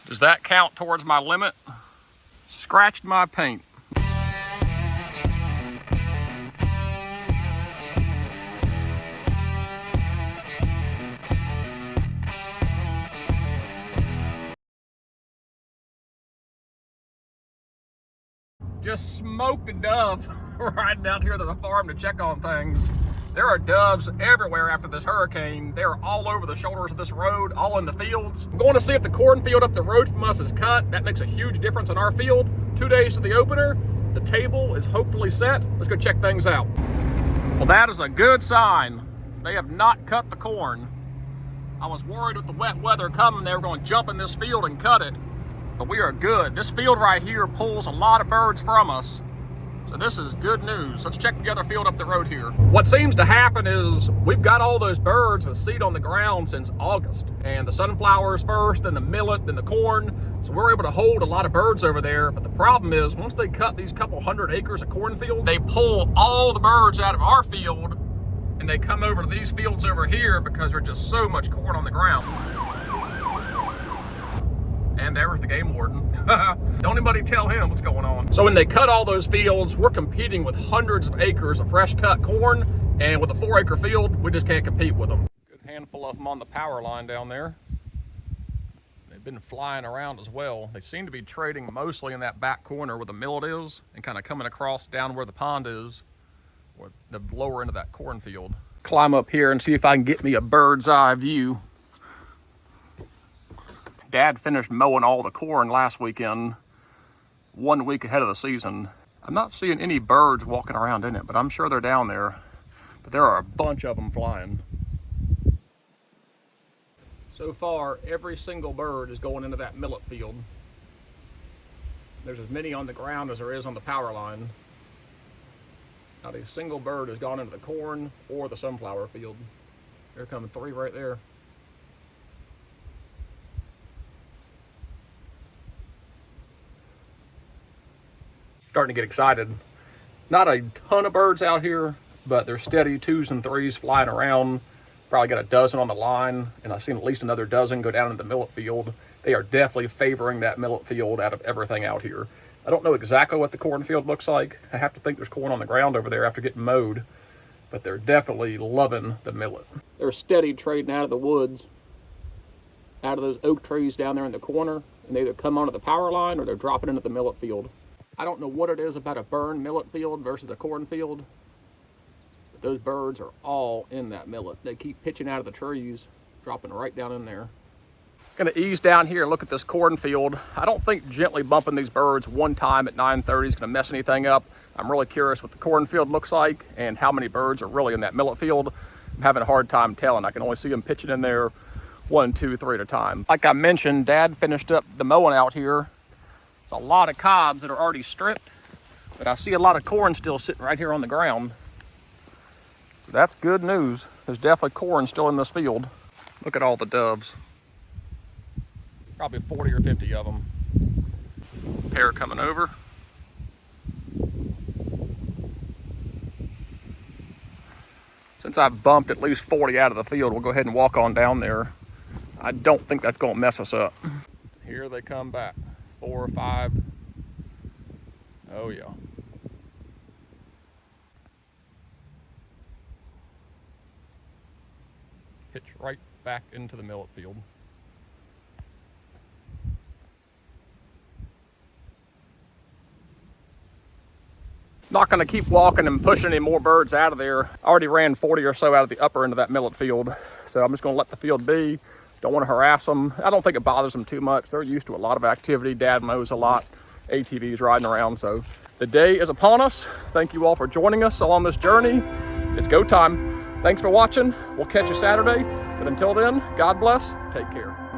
Does that count towards my limit? Scratched my paint. Just smoked a dove riding out here to the farm to check on things. There are doves everywhere after this hurricane. They're all over the shoulders of this road, all in the fields. I'm going to see if the cornfield up the road from us is cut. That makes a huge difference in our field. 2 days to the opener. The table is hopefully set. Let's go check things out. Well, that is a good sign. They have not cut the corn. I was worried with the wet weather coming, they were going to jump in this field and cut it. But we are good. This field right here pulls a lot of birds from us. So this is good news. Let's check the other field up the road here. What seems to happen is we've got all those birds with seed on the ground since August. And the sunflowers first, then the millet, then the corn. So we're able to hold a lot of birds over there. But the problem is once they cut these couple hundred acres of cornfield, they pull all the birds out of our field and they come over to these fields over here because there's just so much corn on the ground. And there was the game warden. Don't anybody tell him what's going on. So when they cut all those fields, we're competing with hundreds of acres of fresh cut corn, and with a 4-acre field, we just can't compete with them. Good handful of them on the power line down there. They've been flying around as well. They seem to be trading mostly in that back corner where the millet is, and kind of coming across down where the pond is, or the lower end of that cornfield. Climb up here and see if I can get me a bird's eye view. Dad finished mowing all the corn last weekend, 1 week ahead of the season. I'm not seeing any birds walking around in it, but I'm sure they're down there. But there are a bunch of them flying. So far, every single bird is going into that millet field. There's as many on the ground as there is on the power line. Not a single bird has gone into the corn or the sunflower field. There come 3 right there. Starting to get excited. Not a ton of birds out here, but they're steady 2s and 3s flying around. Probably got a dozen on the line, and I've seen at least another dozen go down into the millet field. They are definitely favoring that millet field out of everything out here. I don't know exactly what the cornfield looks like. I have to think there's corn on the ground over there after getting mowed, but they're definitely loving the millet. They're steady trading out of the woods, out of those oak trees down there in the corner, and they either come onto the power line or they're dropping into the millet field. I don't know what it is about a burned millet field versus a cornfield, but those birds are all in that millet. They keep pitching out of the trees, dropping right down in there. Gonna ease down here and look at this cornfield. I don't think gently bumping these birds one time at 9:30 is gonna mess anything up. I'm really curious what the cornfield looks like and how many birds are really in that millet field. I'm having a hard time telling. I can only see them pitching in there 1, 2, 3 at a time. Like I mentioned, Dad finished up the mowing out here. There's a lot of cobs that are already stripped, but I see a lot of corn still sitting right here on the ground. So that's good news. There's definitely corn still in this field. Look at all the doves. Probably 40 or 50 of them. Pair coming over. Since I've bumped at least 40 out of the field, we'll go ahead and walk on down there. I don't think that's gonna mess us up. Here they come back. 4 or 5. Oh yeah. Pitch right back into the millet field. Not gonna keep walking and pushing any more birds out of there. I already ran 40 or so out of the upper end of that millet field. So I'm just gonna let the field be. Don't want to harass them. I don't think it bothers them too much. They're used to a lot of activity. Dad mows a lot. ATVs riding around. So the day is upon us. Thank you all for joining us along this journey. It's go time. Thanks for watching. We'll catch you Saturday. But until then, God bless. Take care.